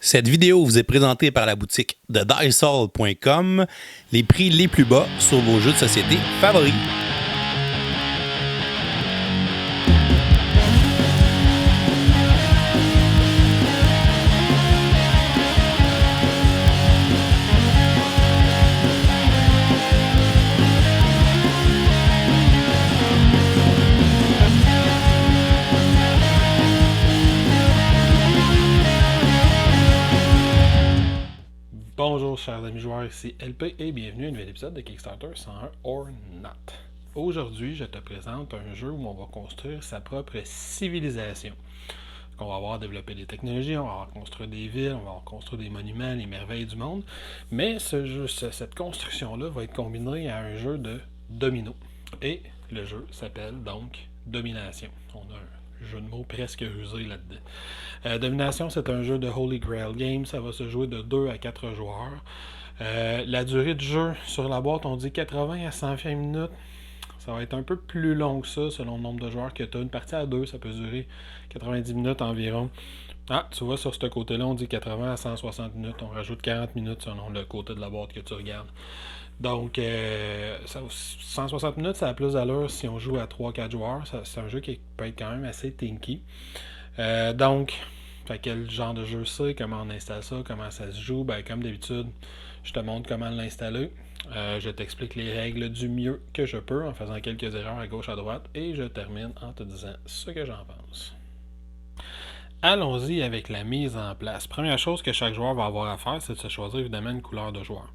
Cette vidéo vous est présentée par la boutique de Diceall.com, les prix les plus bas sur vos jeux de société favoris. Bonjour chers amis joueurs, ici LP et bienvenue à un nouvel épisode de Kickstarter 101 or Not. Aujourd'hui, je te présente un jeu où on va construire sa propre civilisation. On va avoir développé des technologies, on va avoir construire des villes, on va avoir construire des monuments, les merveilles du monde. Mais cette construction-là va être combinée à un jeu de domino. Et le jeu s'appelle donc Domination. On a un jeu de mots presque rusé là-dedans. Domination, c'est un jeu de Holy Grail Games. Ça va se jouer de 2 à 4 joueurs. La durée du jeu sur la boîte, on dit 80 à 120 minutes. Ça va être un peu plus long que ça, selon le nombre de joueurs que tu as. Une partie à 2, ça peut durer 90 minutes environ. Ah, tu vois, sur ce côté-là, on dit 80 à 160 minutes. On rajoute 40 minutes selon le côté de la boîte que tu regardes. Donc, 160 minutes, ça a plus d'allure si on joue à 3-4 joueurs. C'est un jeu qui peut être quand même assez tinky. Donc, quel genre de jeu c'est, comment on installe ça, comment ça se joue. Ben, comme d'habitude, je te montre comment l'installer. Je t'explique les règles du mieux que je peux en faisant quelques erreurs à gauche à droite. Et je termine en te disant ce que j'en pense. Allons-y avec la mise en place. Première chose que chaque joueur va avoir à faire, c'est de se choisir évidemment une couleur de joueur.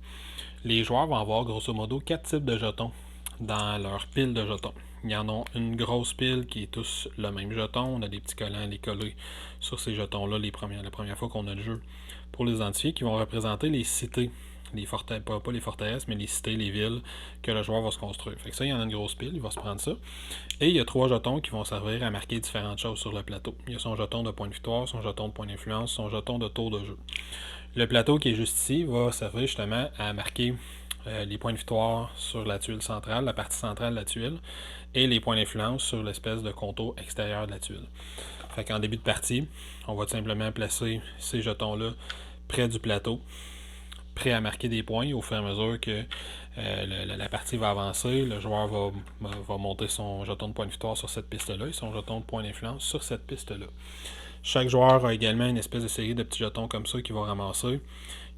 Les joueurs vont avoir grosso modo 4 types de jetons dans leur pile de jetons. Il y en a une grosse pile qui est tous le même jeton. On a des petits collants à les coller sur ces jetons-là la première fois qu'on a le jeu pour les identifier, qui vont représenter les cités. Pas les forteresses, mais les cités, les villes que le joueur va se construire. Fait que ça, il y en a une grosse pile, il va se prendre ça. Et il y a 3 jetons qui vont servir à marquer différentes choses sur le plateau. Il y a son jeton de point de victoire, son jeton de point d'influence, son jeton de tour de jeu. Le plateau qui est juste ici va servir justement à marquer les points de victoire sur la tuile centrale, la partie centrale de la tuile, et les points d'influence sur l'espèce de contour extérieur de la tuile. Fait qu'en début de partie, on va tout simplement placer ces jetons-là près du plateau, prêt à marquer des points au fur et à mesure que la partie va avancer. Le joueur va monter son jeton de point de victoire sur cette piste-là et son jeton de point d'influence sur cette piste-là. Chaque joueur a également une espèce de série de petits jetons comme ça qu'il va ramasser,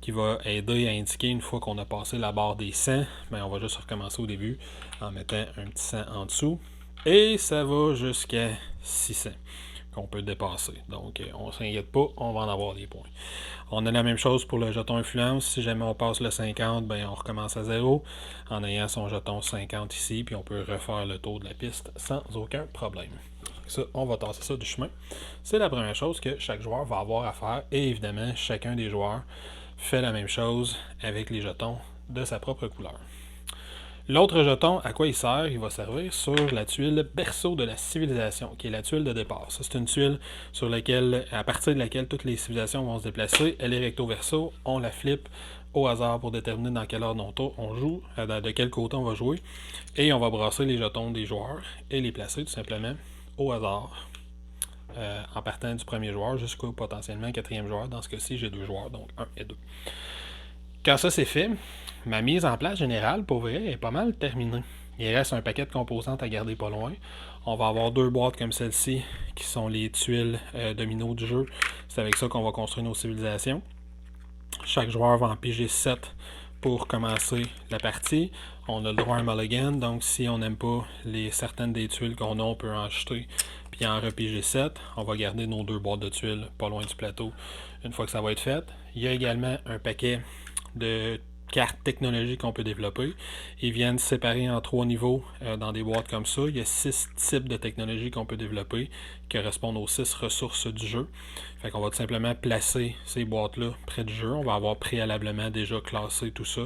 qui va aider à indiquer une fois qu'on a passé la barre des 100, on va juste recommencer au début en mettant un petit 100 en dessous. Et ça va jusqu'à 600 qu'on peut dépasser. Donc, on ne s'inquiète pas, on va en avoir des points. On a la même chose pour le jeton influence. Si jamais on passe le 50, on recommence à 0 en ayant son jeton 50 ici, puis on peut refaire le tour de la piste sans aucun problème. Ça, on va tasser ça du chemin. C'est la première chose que chaque joueur va avoir à faire. Et évidemment, chacun des joueurs fait la même chose avec les jetons de sa propre couleur. L'autre jeton, à quoi il sert? Il va servir sur la tuile berceau de la civilisation, qui est la tuile de départ. Ça, c'est une tuile sur laquelle, à partir de laquelle toutes les civilisations vont se déplacer. Elle est recto-verso, on la flippe au hasard pour déterminer dans quel ordre on joue, de quel côté on va jouer. Et on va brasser les jetons des joueurs et les placer tout simplement au hasard, en partant du premier joueur jusqu'au potentiellement 4e joueur. Dans ce cas-ci, j'ai 2 joueurs, donc 1 et 2. Quand ça c'est fait, ma mise en place générale, pour vrai, est pas mal terminée. Il reste un paquet de composantes à garder pas loin. On va avoir 2 boîtes comme celle-ci, qui sont les tuiles domino du jeu. C'est avec ça qu'on va construire nos civilisations. Chaque joueur va en piger 7 pour commencer la partie. On a le droit à un mulligan, donc si on n'aime pas certaines des tuiles qu'on a, on peut en jeter puis en repiger 7. On va garder nos 2 boîtes de tuiles pas loin du plateau une fois que ça va être fait. Il y a également un paquet de cartes technologiques qu'on peut développer. Ils viennent séparer en 3 niveaux dans des boîtes comme ça. Il y a 6 types de technologies qu'on peut développer qui correspondent aux 6 ressources du jeu. Fait qu'on va tout simplement placer ces boîtes-là près du jeu. On va avoir préalablement déjà classé tout ça.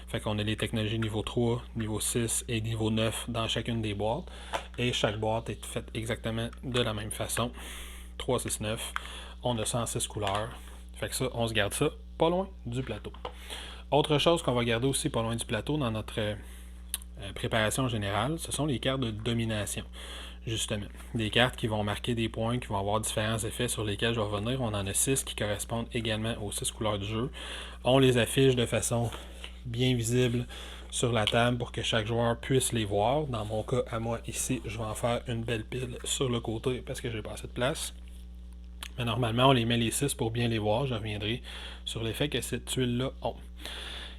Fait qu'on a les technologies niveau 3, niveau 6 et niveau 9 dans chacune des boîtes. Et chaque boîte est faite exactement de la même façon. 3, 6, 9. On a 106 couleurs. Fait que ça, on se garde ça pas loin du plateau. Autre chose qu'on va garder aussi pas loin du plateau dans notre préparation générale, ce sont les cartes de domination. justement. Des cartes qui vont marquer des points, qui vont avoir différents effets sur lesquels je vais revenir. On en a 6 qui correspondent également aux 6 couleurs du jeu. On les affiche de façon bien visible sur la table pour que chaque joueur puisse les voir. Dans mon cas, à moi, ici, je vais en faire une belle pile sur le côté parce que j'ai pas assez de place. Mais normalement, on les met les 6 pour bien les voir. Je reviendrai sur l'effet que cette tuile-là ont.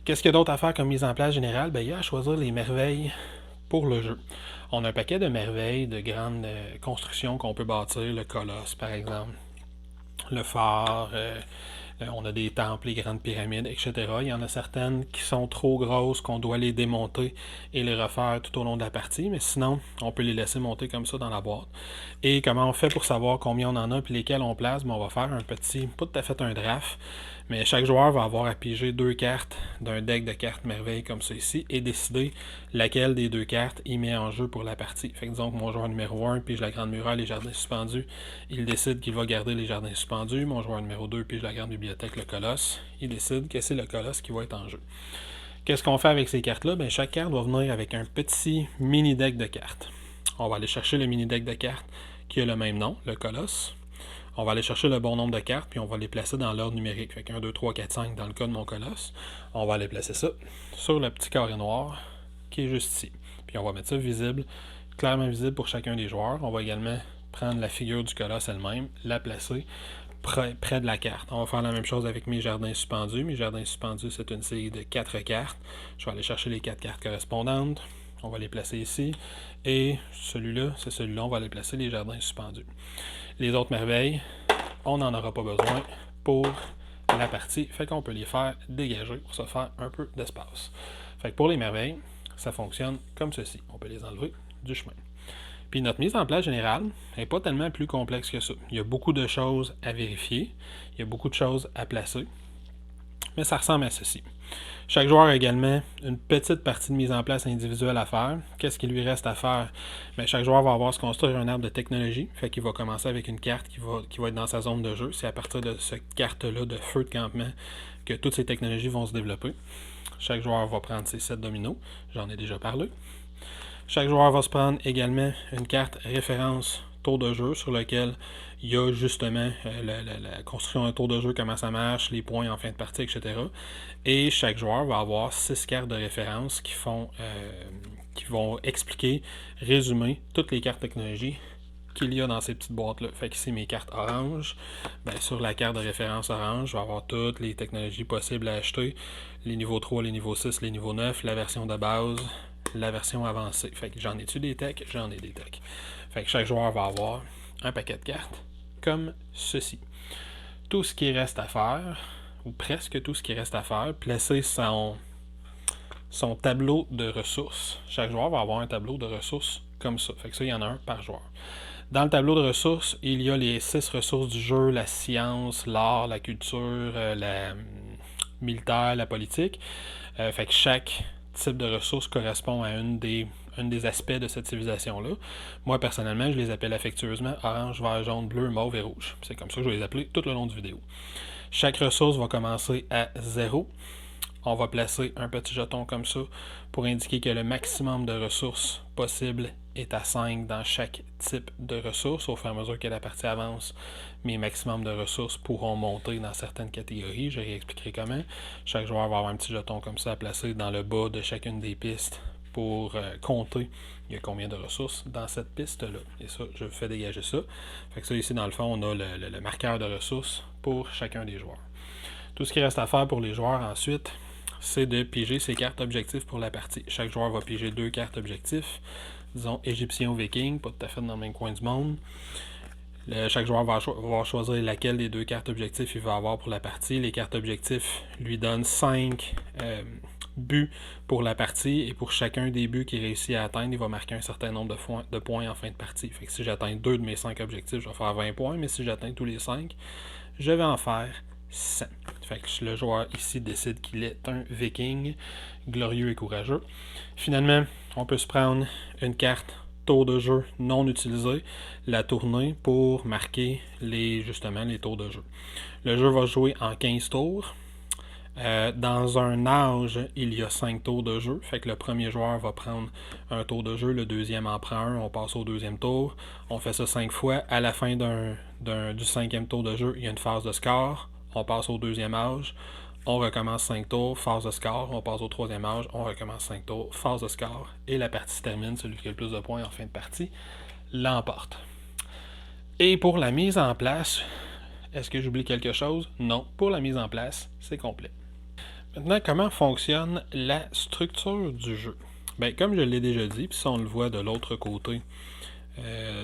Qu'est-ce qu'il y a d'autre à faire comme mise en place générale? Il y a à choisir les merveilles pour le jeu. On a un paquet de merveilles, de grandes constructions qu'on peut bâtir. Le colosse, par exemple. Le phare, on a des temples, les grandes pyramides, etc. Il y en a certaines qui sont trop grosses, qu'on doit les démonter et les refaire tout au long de la partie, mais sinon, on peut les laisser monter comme ça dans la boîte. Et comment on fait pour savoir combien on en a et lesquels on place? On va faire un petit, pas tout à fait un draft, mais chaque joueur va avoir à piger 2 cartes d'un deck de cartes merveilles comme ça ici et décider laquelle des 2 cartes il met en jeu pour la partie. Fait que disons que mon joueur numéro 1 pige la grande muraille, les jardins suspendus, il décide qu'il va garder les jardins suspendus. Mon joueur numéro 2 pige la grande bibliothèque, le colosse, il décide que c'est le colosse qui va être en jeu. Qu'est-ce qu'on fait avec ces cartes-là? Chaque carte va venir avec un petit mini-deck de cartes. On va aller chercher le mini-deck de cartes qui a le même nom, le colosse. On va aller chercher le bon nombre de cartes, puis on va les placer dans l'ordre numérique. Fait 1, 2, 3, 4, 5 dans le cas de mon colosse. On va aller placer ça sur le petit carré noir qui est juste ici. Puis on va mettre ça visible, clairement visible pour chacun des joueurs. On va également prendre la figure du colosse elle-même, la placer près de la carte. On va faire la même chose avec mes jardins suspendus. Mes jardins suspendus, c'est une série de 4 cartes. Je vais aller chercher les 4 cartes correspondantes. On va les placer ici. Et celui-là, c'est celui-là, on va aller placer les jardins suspendus. Les autres merveilles, on n'en aura pas besoin pour la partie. Fait qu'on peut les faire dégager pour se faire un peu d'espace. Fait que pour les merveilles, ça fonctionne comme ceci. On peut les enlever du chemin. Puis notre mise en place générale n'est pas tellement plus complexe que ça. Il y a beaucoup de choses à vérifier. Il y a beaucoup de choses à placer. Mais ça ressemble à ceci. Chaque joueur a également une petite partie de mise en place individuelle à faire. Qu'est-ce qu'il lui reste à faire? Chaque joueur va avoir à se construire un arbre de technologie. Fait qu'il va commencer avec une carte qui va être dans sa zone de jeu. C'est à partir de cette carte-là de feu de campement que toutes ces technologies vont se développer. Chaque joueur va prendre ses 7 dominos. J'en ai déjà parlé. Chaque joueur va se prendre également une carte référence tour de jeu sur lequel il y a justement la construction d'un tour de jeu, comment ça marche, les points en fin de partie, etc. Et chaque joueur va avoir 6 cartes de référence qui vont expliquer, résumer toutes les cartes technologies qu'il y a dans ces petites boîtes-là. Fait que ici, mes cartes orange, sur la carte de référence orange, je vais avoir toutes les technologies possibles à acheter, les niveaux 3, les niveaux 6, les niveaux 9, la version de base, la version avancée. Fait que j'en ai-tu des techs? J'en ai des techs. Fait que chaque joueur va avoir un paquet de cartes comme ceci. Tout ce qui reste à faire, ou presque tout ce qui reste à faire, placer son tableau de ressources. Chaque joueur va avoir un tableau de ressources comme ça. Fait que ça, il y en a un par joueur. Dans le tableau de ressources, il y a les 6 ressources du jeu, la science, l'art, la culture, la militaire, la politique. Fait que chaque type de ressources correspond à un des aspects de cette civilisation-là. Moi, personnellement, je les appelle affectueusement orange, vert, jaune, bleu, mauve et rouge. C'est comme ça que je vais les appeler tout le long de la vidéo. Chaque ressource va commencer à 0. On va placer un petit jeton comme ça pour indiquer que le maximum de ressources possible est à 5 dans chaque type de ressources. Au fur et à mesure que la partie avance, mes maximums de ressources pourront monter dans certaines catégories. Je réexpliquerai comment. Chaque joueur va avoir un petit jeton comme ça à placer dans le bas de chacune des pistes pour compter il y a combien de ressources dans cette piste-là. Et ça, je fais dégager ça. Fait que ça, ici, dans le fond, on a le marqueur de ressources pour chacun des joueurs. Tout ce qui reste à faire pour les joueurs ensuite, c'est de piger ses cartes objectifs pour la partie. Chaque joueur va piger 2 cartes objectifs, disons égyptien ou viking, pas tout à fait dans le même coin du monde. Chaque joueur va choisir laquelle des 2 cartes objectifs il va avoir pour la partie. Les cartes objectifs lui donnent 5 buts pour la partie, et pour chacun des buts qu'il réussit à atteindre, il va marquer un certain nombre de points en fin de partie. Fait que si j'atteins 2 de mes 5 objectifs, je vais faire 20 points, mais si j'atteins tous les 5, je vais en faire 100. Fait que le joueur ici décide qu'il est un viking, glorieux et courageux. Finalement, on peut se prendre une carte tour de jeu non utilisée, la tourner pour marquer justement les tours de jeu. Le jeu va jouer en 15 tours. Dans un âge, il y a 5 tours de jeu. Fait que le premier joueur va prendre un tour de jeu, le deuxième en prend un, on passe au deuxième tour. On fait ça 5 fois. À la fin du cinquième tour de jeu, il y a une phase de score. On passe au deuxième âge. On recommence 5 tours, phase de score. On passe au troisième âge. On recommence 5 tours, phase de score. Et la partie se termine. Celui qui a le plus de points en fin de partie l'emporte. Et pour la mise en place, est-ce que j'oublie quelque chose? Non. Pour la mise en place, c'est complet. Maintenant, comment fonctionne la structure du jeu? Bien, comme je l'ai déjà dit, puis ça on le voit de l'autre côté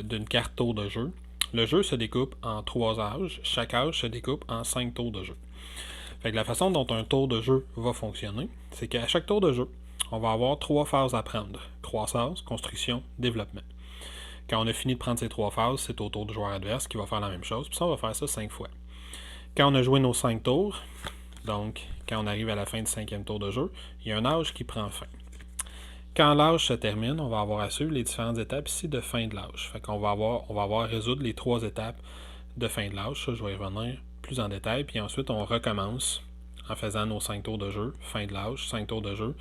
d'une carte tour de jeu, le jeu se découpe en 3 âges. Chaque âge se découpe en 5 tours de jeu. Fait que la façon dont un tour de jeu va fonctionner, c'est qu'à chaque tour de jeu, on va avoir 3 phases à prendre. Croissance, construction, développement. Quand on a fini de prendre ces 3 phases, c'est au tour du joueur adverse qui va faire la même chose. Puis ça, on va faire ça 5 fois. Quand on a joué nos 5 tours, donc quand on arrive à la fin du 5e tour de jeu, il y a un âge qui prend fin. Quand l'âge se termine, on va avoir à suivre les différentes étapes ici de fin de l'âge. Fait qu'on va avoir à résoudre les 3 étapes de fin de l'âge. Ça, je vais y revenir plus en détail. Puis ensuite, on recommence en faisant nos 5 tours de jeu, fin de l'âge, 5 tours de jeu,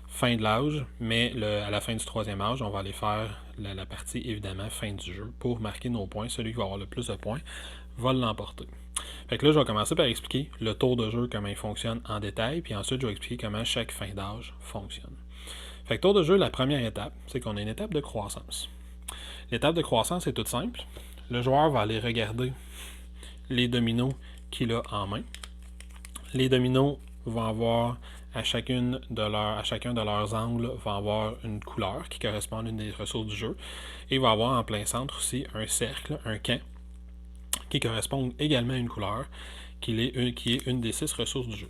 fin de l'âge, mais à la fin du 3e âge, on va aller faire la partie, évidemment, fin du jeu, pour marquer nos points. Celui qui va avoir le plus de points va l'emporter. Fait que là, je vais commencer par expliquer le tour de jeu, comment il fonctionne en détail, puis ensuite, je vais expliquer comment chaque fin d'âge fonctionne. Fait que tour de jeu, la première étape, c'est qu'on a une étape de croissance. L'étape de croissance est toute simple. Le joueur va aller regarder les dominos qu'il a en main. Les dominos vont avoir à chacun de leurs angles va avoir une couleur qui correspond à une des ressources du jeu. Et il va avoir en plein centre aussi un cercle, un camp, qui correspond également à une couleur, qui est une des 6 ressources du jeu.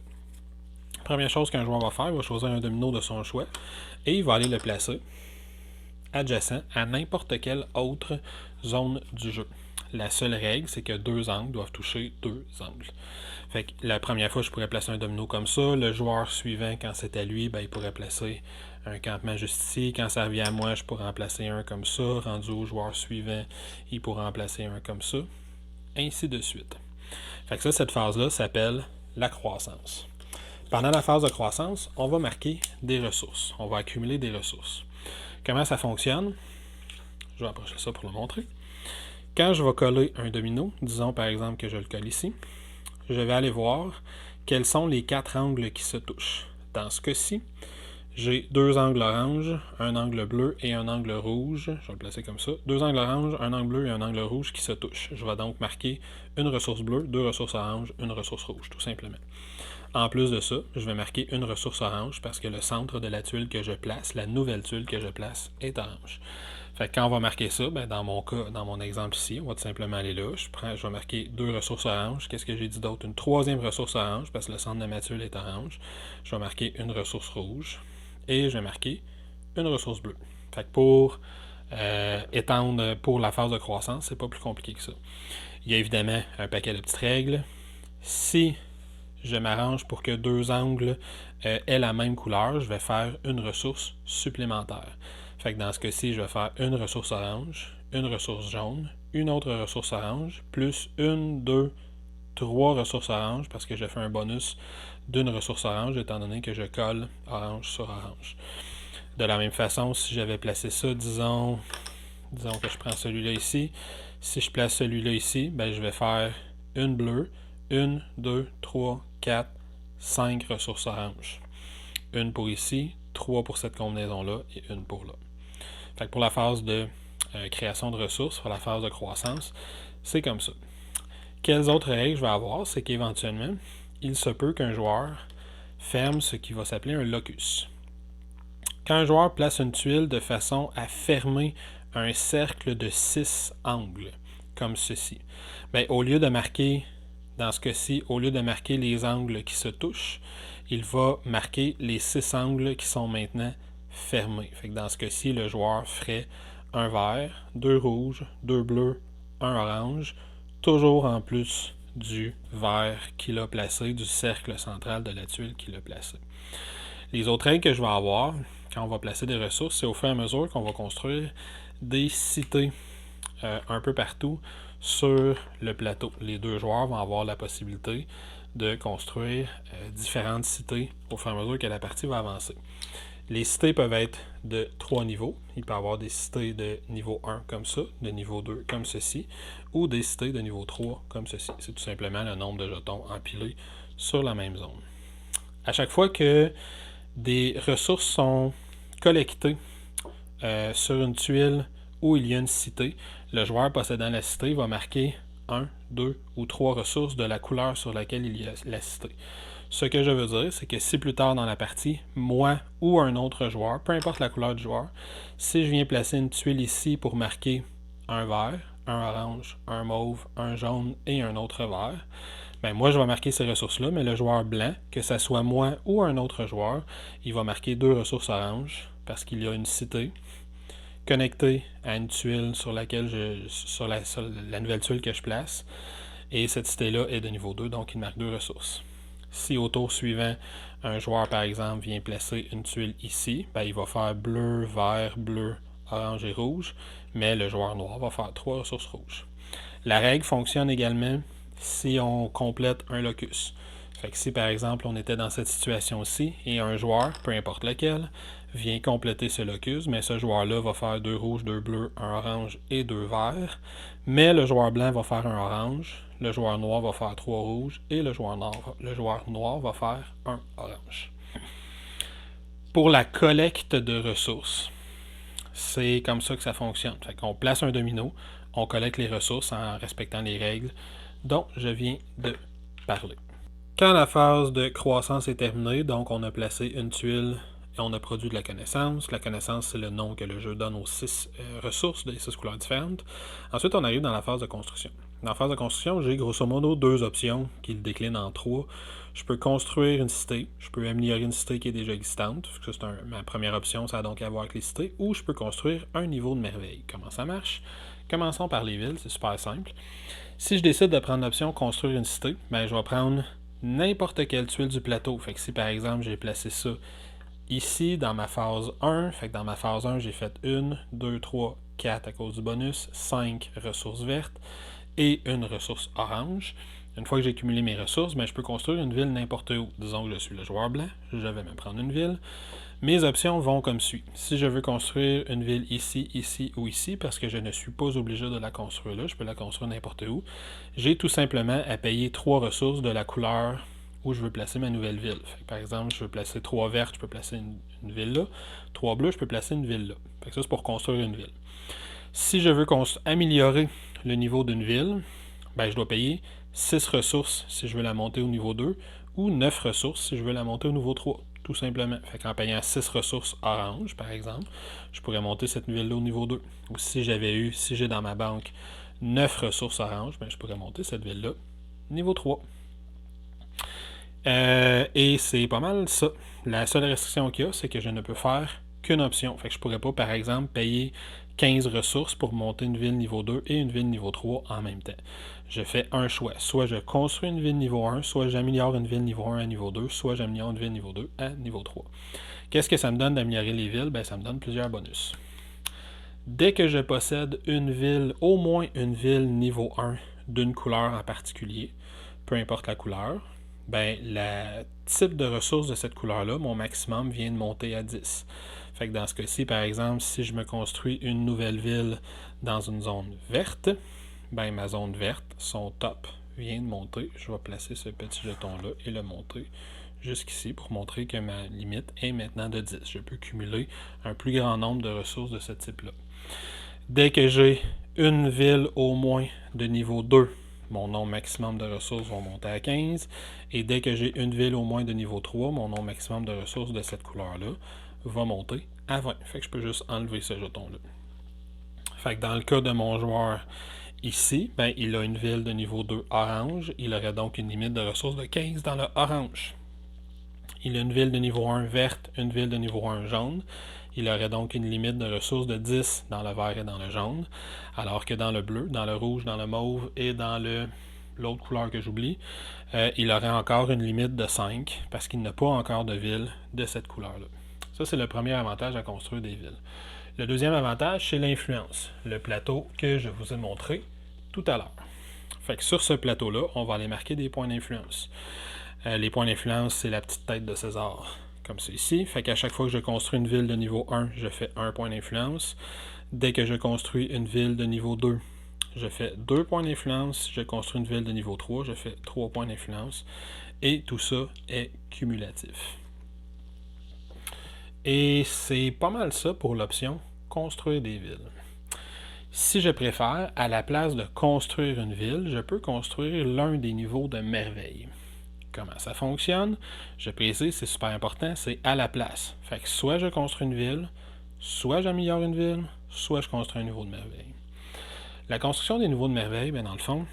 Première chose qu'un joueur va faire, il va choisir un domino de son choix et il va aller le placer adjacent à n'importe quelle autre zone du jeu. La seule règle, c'est que 2 angles doivent toucher 2 angles. Fait que la première fois, je pourrais placer un domino comme ça. Le joueur suivant, quand c'est à lui, ben, il pourrait placer un campement juste ici. Quand ça revient à moi, je pourrais en placer un comme ça. Rendu au joueur suivant, il pourrait en placer un comme ça. Ainsi de suite. Fait que ça, cette phase-là s'appelle la croissance. Pendant la phase de croissance, on va marquer des ressources. On va accumuler des ressources. Comment ça fonctionne? Je vais approcher ça pour le montrer. Quand je vais coller un domino, disons par exemple que je le colle ici, je vais aller voir quels sont les 4 angles qui se touchent. Dans ce cas-ci, j'ai 2 angles orange, un angle bleu et un angle rouge. Je vais le placer comme ça. 2 angles orange, un angle bleu et un angle rouge qui se touchent. Je vais donc marquer une ressource bleue, 2 ressources orange, une ressource rouge, tout simplement. En plus de ça, je vais marquer une ressource orange parce que le centre de la tuile que je place, la nouvelle tuile que je place, est orange. Fait que quand on va marquer ça, ben dans mon cas, dans mon exemple ici, on va tout simplement aller là. Je vais marquer 2 ressources oranges. Qu'est-ce que j'ai dit d'autre? Une 3e ressource orange parce que le centre de ma tuile est orange. Je vais marquer une ressource rouge. Et je vais marquer une ressource bleue. Fait que pour étendre pour la phase de croissance, c'est pas plus compliqué que ça. Il y a évidemment un paquet de petites règles. Si je m'arrange pour que 2 angles aient la même couleur, je vais faire une ressource supplémentaire. Fait que dans ce cas-ci, je vais faire une ressource orange, une ressource jaune, une autre ressource orange, plus 1, 2, 3 ressources oranges parce que je fais un bonus d'une ressource orange étant donné que je colle orange sur orange. De la même façon, si j'avais placé ça, disons que je prends celui-là ici. Si je place celui-là ici, ben je vais faire une bleue, 1, 2, 3, 4, 5 ressources oranges. Une pour ici, 3 pour cette combinaison-là et une pour là. Fait que pour la phase de création de ressources, pour la phase de croissance, c'est comme ça. Quelles autres règles je vais avoir? C'est qu'éventuellement, il se peut qu'un joueur ferme ce qui va s'appeler un locus. Quand un joueur place une tuile de façon à fermer un cercle de 6 angles, comme ceci, bien, au lieu de marquer, dans ce cas-ci, au lieu de marquer les angles qui se touchent, il va marquer les 6 angles qui sont maintenant fermés. Fait que dans ce cas-ci, le joueur ferait un vert, 2 rouges, 2 bleus, 1 orange, toujours en plus du vert qu'il a placé, du cercle central de la tuile qu'il a placé. Les autres règles que je vais avoir quand on va placer des ressources, c'est au fur et à mesure qu'on va construire des cités un peu partout sur le plateau. Les 2 joueurs vont avoir la possibilité de construire différentes cités au fur et à mesure que la partie va avancer. Les cités peuvent être de 3 niveaux. Il peut y avoir des cités de niveau 1 comme ça, de niveau 2 comme ceci, ou des cités de niveau 3 comme ceci. C'est tout simplement le nombre de jetons empilés sur la même zone. À chaque fois que des ressources sont collectées sur une tuile où il y a une cité, le joueur possédant la cité va marquer 1, 2 ou 3 ressources de la couleur sur laquelle il y a la cité. Ce que je veux dire, c'est que si plus tard dans la partie, moi ou un autre joueur, peu importe la couleur du joueur, si je viens placer une tuile ici pour marquer un vert, un orange, un mauve, un jaune et un autre vert, ben moi je vais marquer ces ressources-là, mais le joueur blanc, que ce soit moi ou un autre joueur, il va marquer 2 ressources oranges parce qu'il y a une cité connectée à une tuile sur laquelle sur la nouvelle tuile que je place. Et cette cité-là est de niveau 2, donc il marque 2 ressources. Si au tour suivant, un joueur, par exemple, vient placer une tuile ici, ben, il va faire bleu, vert, bleu, orange et rouge, mais le joueur noir va faire 3 ressources rouges. La règle fonctionne également si on complète un locus. Fait que si, par exemple, on était dans cette situation-ci et un joueur, peu importe lequel, vient compléter ce locus, mais ce joueur-là va faire 2 rouges, 2 bleus, 1 orange et 2 verts, mais le joueur blanc va faire un orange, le joueur noir va faire 3 rouges et le joueur noir va faire 1 orange. Pour la collecte de ressources, c'est comme ça que ça fonctionne. Fait qu'on place un domino, on collecte les ressources en respectant les règles dont je viens de parler. Quand la phase de croissance est terminée, donc on a placé une tuile et on a produit de la connaissance. La connaissance, c'est le nom que le jeu donne aux 6 ressources des 6 couleurs différentes. Ensuite, on arrive dans la phase de construction. Dans la phase de construction, j'ai grosso modo 2 options qui le déclinent en 3. Je peux construire une cité, je peux améliorer une cité qui est déjà existante, ça c'est ma première option, ça a donc à voir avec les cités, ou je peux construire un niveau de merveille. Comment ça marche? Commençons par les villes, c'est super simple. Si je décide de prendre l'option construire une cité, ben je vais prendre n'importe quelle tuile du plateau. Fait que si par exemple j'ai placé ça ici dans ma phase 1, fait que dans ma phase 1 j'ai fait 1, 2, 3, 4 à cause du bonus, 5 ressources vertes et une ressource orange. Une fois que j'ai cumulé mes ressources, ben, je peux construire une ville n'importe où. Disons que je suis le joueur blanc, je vais me prendre une ville. Mes options vont comme suit. Si je veux construire une ville ici, ici ou ici, parce que je ne suis pas obligé de la construire là, je peux la construire n'importe où, j'ai tout simplement à payer 3 ressources de la couleur où je veux placer ma nouvelle ville. Fait que, par exemple, je veux placer 3 vertes, je peux placer une ville là. 3 bleus, je peux placer une ville là. Fait que ça, c'est pour construire une ville. Si je veux améliorer le niveau d'une ville, ben, je dois payer 6 ressources si je veux la monter au niveau 2 ou 9 ressources si je veux la monter au niveau 3, tout simplement. Fait qu'en payant 6 ressources orange, par exemple, je pourrais monter cette ville-là au niveau 2. Ou si j'ai dans ma banque 9 ressources orange, ben, je pourrais monter cette ville-là niveau 3. Et c'est pas mal ça. La seule restriction qu'il y a, c'est que je ne peux faire qu'une option. Fait que je pourrais pas, par exemple, payer 15 ressources pour monter une ville niveau 2 et une ville niveau 3 en même temps. Je fais un choix. Soit je construis une ville niveau 1, soit j'améliore une ville niveau 1 à niveau 2, soit j'améliore une ville niveau 2 à niveau 3. Qu'est-ce que ça me donne d'améliorer les villes? Ben, ça me donne plusieurs bonus. Dès que je possède une ville, au moins une ville niveau 1 d'une couleur en particulier, peu importe la couleur, ben, le type de ressources de cette couleur-là, mon maximum vient de monter à 10. Fait que dans ce cas-ci, par exemple, si je me construis une nouvelle ville dans une zone verte, ben ma zone verte, son top vient de monter. Je vais placer ce petit jeton-là et le monter jusqu'ici pour montrer que ma limite est maintenant de 10. Je peux cumuler un plus grand nombre de ressources de ce type-là. Dès que j'ai une ville au moins de niveau 2, mon nombre maximum de ressources va monter à 15. Et dès que j'ai une ville au moins de niveau 3, mon nombre maximum de ressources de cette couleur-là va monter à 20. Fait que je peux juste enlever ce jeton-là. Fait que dans le cas de mon joueur ici, ben, il a une ville de niveau 2 orange. Il aurait donc une limite de ressources de 15 dans le orange. Il a une ville de niveau 1 verte, une ville de niveau 1 jaune. Il aurait donc une limite de ressources de 10 dans le vert et dans le jaune. Alors que dans le bleu, dans le rouge, dans le mauve et dans l'autre couleur que j'oublie, il aurait encore une limite de 5 parce qu'il n'a pas encore de ville de cette couleur-là. Ça, c'est le premier avantage à construire des villes. Le deuxième avantage, c'est l'influence, le plateau que je vous ai montré tout à l'heure. Fait que sur ce plateau-là, on va aller marquer des points d'influence. Les points d'influence, c'est la petite tête de César, comme c'est ici. Fait qu'à chaque fois que je construis une ville de niveau 1, je fais 1 point d'influence. Dès que je construis une ville de niveau 2, je fais 2 points d'influence. Je construis une ville de niveau 3, je fais 3 points d'influence. Et tout ça est cumulatif. Et c'est pas mal ça pour l'option « Construire des villes ». Si je préfère, à la place de construire une ville, je peux construire l'un des niveaux de merveille. Comment ça fonctionne? Je précise, c'est super important, c'est à la place. Fait que soit je construis une ville, soit j'améliore une ville, soit je construis un niveau de merveille. La construction des niveaux de merveille, bien dans le fond,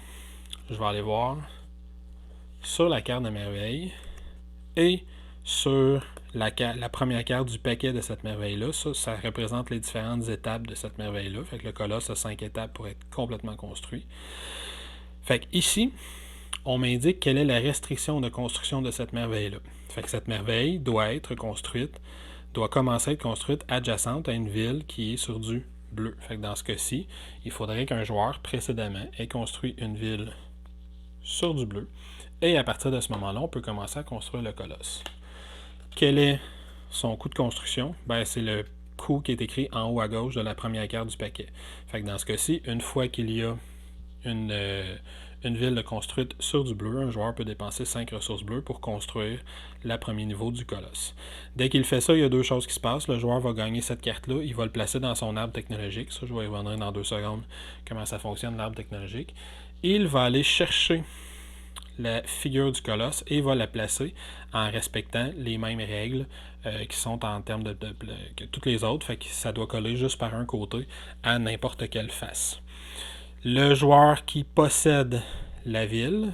je vais aller voir sur la carte de merveille et sur la première carte du paquet de cette merveille-là. Ça représente les différentes étapes de cette merveille-là. Fait que le colosse a 5 étapes pour être complètement construit. Fait que ici, on m'indique quelle est la restriction de construction de cette merveille-là. Fait que cette merveille doit commencer à être construite adjacente à une ville qui est sur du bleu. Fait que dans ce cas-ci, il faudrait qu'un joueur précédemment ait construit une ville sur du bleu. Et à partir de ce moment-là, on peut commencer à construire le colosse. Quel est son coût de construction? Ben, c'est le coût qui est écrit en haut à gauche de la première carte du paquet. Fait que dans ce cas-ci, une fois qu'il y a une ville construite sur du bleu, un joueur peut dépenser 5 ressources bleues pour construire le premier niveau du colosse. Dès qu'il fait ça, il y a 2 choses qui se passent. Le joueur va gagner cette carte-là, il va le placer dans son arbre technologique. Ça, je vais y revenir dans 2 secondes comment ça fonctionne, l'arbre technologique. Il va aller chercher la figure du colosse et va la placer en respectant les mêmes règles qui sont en termes que toutes les autres. Fait que ça doit coller juste par un côté à n'importe quelle face. Le joueur qui possède la ville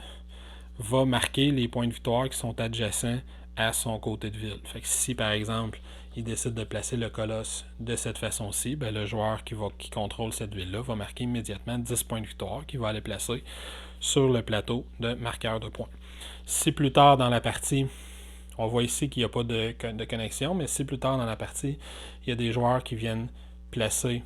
va marquer les points de victoire qui sont adjacents à son côté de ville. Fait que si, par exemple, il décide de placer le colosse de cette façon-ci, ben le joueur qui contrôle cette ville-là va marquer immédiatement 10 points de victoire qu'il va aller placer sur le plateau de marqueur de points. Si plus tard dans la partie, on voit ici qu'il n'y a pas de connexion, mais si plus tard dans la partie, il y a des joueurs qui viennent placer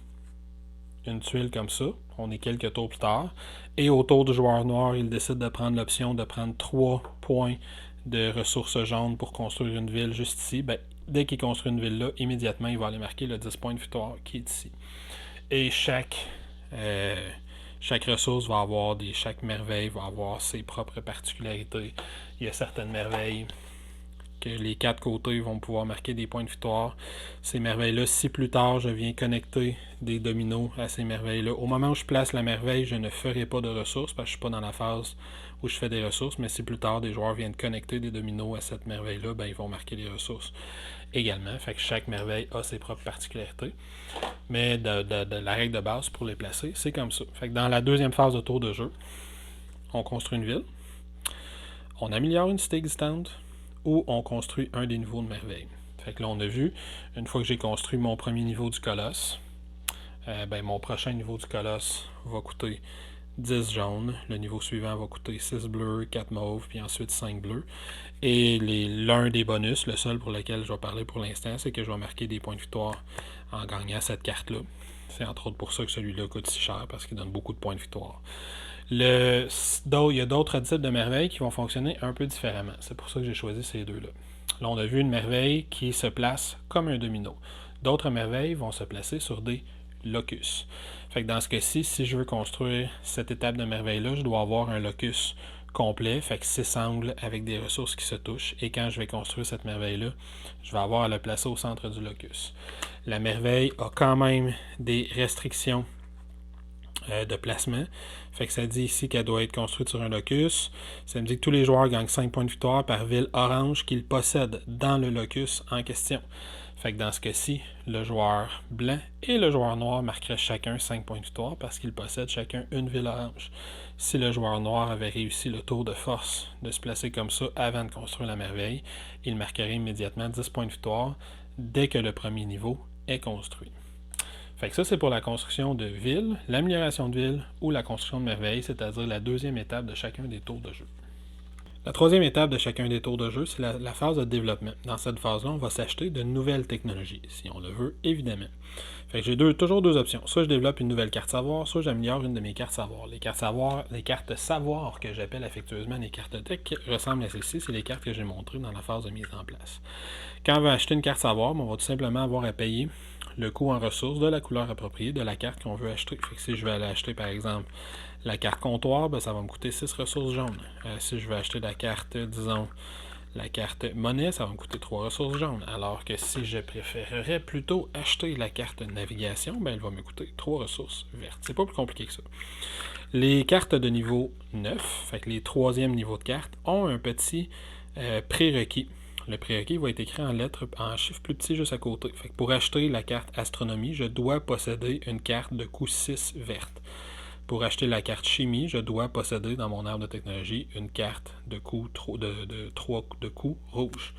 une tuile comme ça, on est quelques tours plus tard, et au tour du joueur noir, il décide de prendre l'option de prendre 3 points de ressources jaunes pour construire une ville juste ici, ben, dès qu'il construit une ville là, immédiatement, il va aller marquer le 10 points de victoire qui est ici. Et chaque ressource va avoir chaque merveille va avoir ses propres particularités. Il y a certaines merveilles que les 4 côtés vont pouvoir marquer des points de victoire. Ces merveilles-là, si plus tard je viens connecter des dominos à ces merveilles-là, au moment où je place la merveille, je ne ferai pas de ressources parce que je ne suis pas dans la phase où je fais des ressources, mais si plus tard des joueurs viennent connecter des dominos à cette merveille-là, ben, ils vont marquer les ressources également. Fait que chaque merveille a ses propres particularités. Mais de la règle de base pour les placer, c'est comme ça. Fait que dans la deuxième phase de tour de jeu, on construit une ville, on améliore une cité existante, ou on construit un des niveaux de merveille. Fait que là, on a vu, une fois que j'ai construit mon premier niveau du colosse, mon prochain niveau du colosse va coûter 10 jaunes. Le niveau suivant va coûter 6 bleus, 4 mauves, puis ensuite 5 bleus. Et l'un des bonus, le seul pour lequel je vais parler pour l'instant, c'est que je vais marquer des points de victoire en gagnant cette carte-là. C'est entre autres pour ça que celui-là coûte si cher, parce qu'il donne beaucoup de points de victoire. Il y a d'autres types de merveilles qui vont fonctionner un peu différemment. C'est pour ça que j'ai choisi ces deux-là. Là, on a vu une merveille qui se place comme un domino. D'autres merveilles vont se placer sur des locus. Fait que dans ce cas-ci, si je veux construire cette étape de merveille-là, je dois avoir un locus complet, fait que 6 angles avec des ressources qui se touchent. Et quand je vais construire cette merveille-là, je vais avoir à le placer au centre du locus. La merveille a quand même des restrictions de placement. Fait que ça dit ici qu'elle doit être construite sur un locus. Ça me dit que tous les joueurs gagnent 5 points de victoire par ville orange qu'ils possèdent dans le locus en question. Fait que dans ce cas-ci, le joueur blanc et le joueur noir marqueraient chacun 5 points de victoire parce qu'ils possèdent chacun une ville orange. Si le joueur noir avait réussi le tour de force de se placer comme ça avant de construire la merveille, il marquerait immédiatement 10 points de victoire dès que le premier niveau est construit. Fait que ça, c'est pour la construction de ville, l'amélioration de ville ou la construction de merveille, c'est-à-dire la deuxième étape de chacun des tours de jeu. La troisième étape de chacun des tours de jeu, c'est la phase de développement. Dans cette phase-là, on va s'acheter de nouvelles technologies, si on le veut, évidemment. Fait que j'ai toujours deux options. Soit je développe une nouvelle carte savoir, soit j'améliore une de mes cartes savoir. Les cartes savoir que j'appelle affectueusement les cartes tech ressemblent à celles-ci. C'est les cartes que j'ai montrées dans la phase de mise en place. Quand on va acheter une carte savoir, on va tout simplement avoir à payer le coût en ressources de la couleur appropriée de la carte qu'on veut acheter. Fait que si je vais aller acheter, par exemple, la carte comptoir, ça va me coûter 6 ressources jaunes. Si je veux acheter la carte, disons, la carte monnaie, ça va me coûter 3 ressources jaunes. Alors que si je préférerais plutôt acheter la carte navigation, elle va me coûter 3 ressources vertes. C'est pas plus compliqué que ça. Les cartes de niveau 9, fait que les troisièmes niveaux de cartes, ont un petit prérequis. Le prérequis va être écrit en lettres, en chiffres plus petits juste à côté. Fait que pour acheter la carte astronomie, je dois posséder une carte de coût 6 verte. Pour acheter la carte chimie, je dois posséder dans mon arbre de technologie une carte de coût 3 de coût rouge.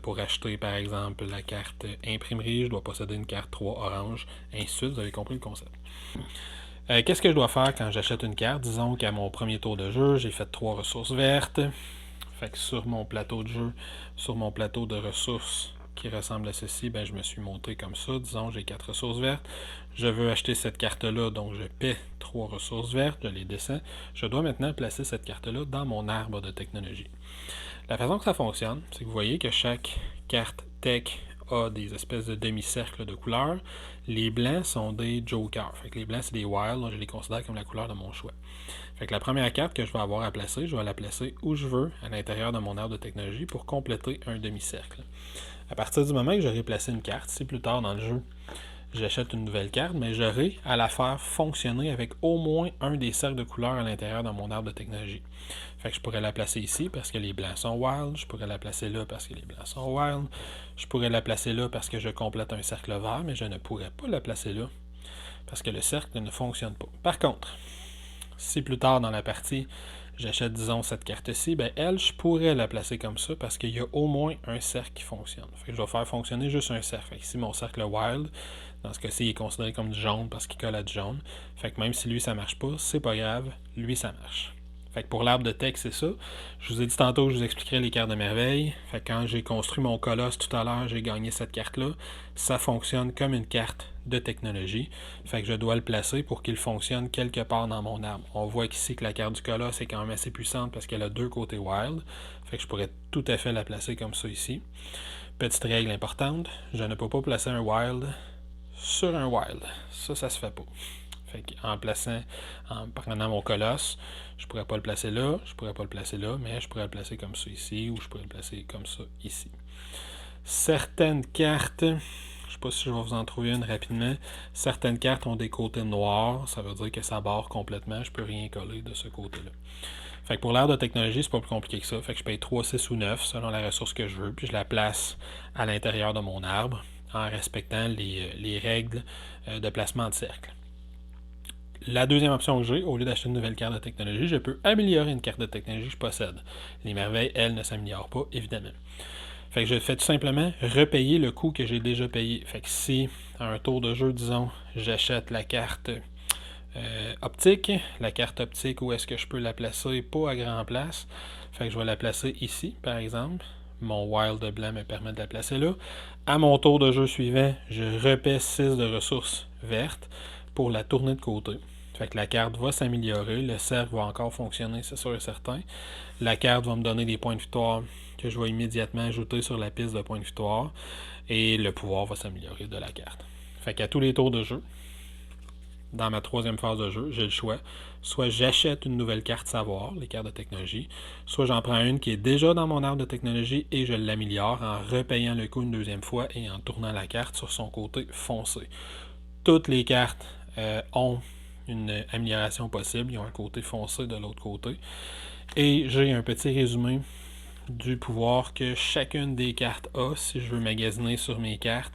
Pour acheter par exemple la carte imprimerie, je dois posséder une carte 3 orange, ainsi de suite, vous avez compris le concept. Qu'est-ce que je dois faire quand j'achète une carte? Disons qu'à mon premier tour de jeu, j'ai fait 3 ressources vertes. Fait que sur mon plateau de jeu, sur mon plateau de ressources qui ressemble à ceci, je me suis monté comme ça. Disons, j'ai 4 ressources vertes. Je veux acheter cette carte-là, donc je paie 3 ressources vertes, je les descends. Je dois maintenant placer cette carte-là dans mon arbre de technologie. La façon que ça fonctionne, c'est que vous voyez que chaque carte tech a des espèces de demi-cercles de couleurs. Les blancs sont des jokers. Fait que les blancs, c'est des wild, donc je les considère comme la couleur de mon choix. Fait que la première carte que je vais avoir à placer, je vais la placer où je veux, à l'intérieur de mon arbre de technologie, pour compléter un demi-cercle. À partir du moment que j'aurai placé une carte, si plus tard dans le jeu, j'achète une nouvelle carte, mais j'aurai à la faire fonctionner avec au moins un des cercles de couleurs à l'intérieur de mon arbre de technologie. Fait que je pourrais la placer ici parce que les blancs sont wild, je pourrais la placer là parce que les blancs sont wild, je pourrais la placer là parce que je complète un cercle vert, mais je ne pourrais pas la placer là parce que le cercle ne fonctionne pas. Par contre, si plus tard dans la partie, j'achète, disons, cette carte-ci, elle, je pourrais la placer comme ça parce qu'il y a au moins un cercle qui fonctionne. Fait que je vais faire fonctionner juste un cercle. Fait que ici, mon cercle wild, dans ce cas-ci, il est considéré comme du jaune parce qu'il colle à du jaune. Fait que même si lui, ça marche pas, c'est pas grave, lui, ça marche. Fait que pour l'arbre de tech, c'est ça. Je vous ai dit tantôt que je vous expliquerai les cartes de merveille. Fait que quand j'ai construit mon colosse tout à l'heure, j'ai gagné cette carte-là. Ça fonctionne comme une carte de technologie. Fait que je dois le placer pour qu'il fonctionne quelque part dans mon arbre. On voit ici que la carte du colosse est quand même assez puissante parce qu'elle a 2 côtés wild. Fait que je pourrais tout à fait la placer comme ça ici. Petite règle importante, je ne peux pas placer un wild sur un wild. Ça se fait pas. Fait qu'en prenant mon colosse, je pourrais pas le placer là, je pourrais pas le placer là, mais je pourrais le placer comme ça ici, ou je pourrais le placer comme ça ici. Certaines cartes, je sais pas si je vais vous en trouver une rapidement, certaines cartes ont des côtés noirs, ça veut dire que ça barre complètement, je peux rien coller de ce côté-là. Fait que pour l'art de technologie, c'est pas plus compliqué que ça. Fait que je paye 3, 6 ou 9 selon la ressource que je veux, puis je la place à l'intérieur de mon arbre en respectant les règles de placement de cercle. La deuxième option que j'ai, au lieu d'acheter une nouvelle carte de technologie, je peux améliorer une carte de technologie que je possède. Les merveilles, elles, ne s'améliorent pas, évidemment. Fait que je fais tout simplement repayer le coût que j'ai déjà payé. Fait que si, à un tour de jeu, disons, j'achète la carte optique, la carte optique, où est-ce que je peux la placer? Pas à grand place. Fait que je vais la placer ici, par exemple. Mon wild blanc me permet de la placer là. À mon tour de jeu suivant, je repaie 6 de ressources vertes pour la tourner de côté. Fait que la carte va s'améliorer, le cercle va encore fonctionner, c'est sûr et certain. La carte va me donner des points de victoire que je vais immédiatement ajouter sur la piste de points de victoire. Et le pouvoir va s'améliorer de la carte. Fait qu'à tous les tours de jeu, dans ma troisième phase de jeu, j'ai le choix. Soit j'achète une nouvelle carte savoir, les cartes de technologie, soit j'en prends une qui est déjà dans mon arbre de technologie et je l'améliore en repayant le coût une deuxième fois et en tournant la carte sur son côté foncé. Toutes les cartes ont une amélioration possible. Ils ont un côté foncé de l'autre côté. Et j'ai un petit résumé du pouvoir que chacune des cartes a si je veux magasiner sur mes cartes.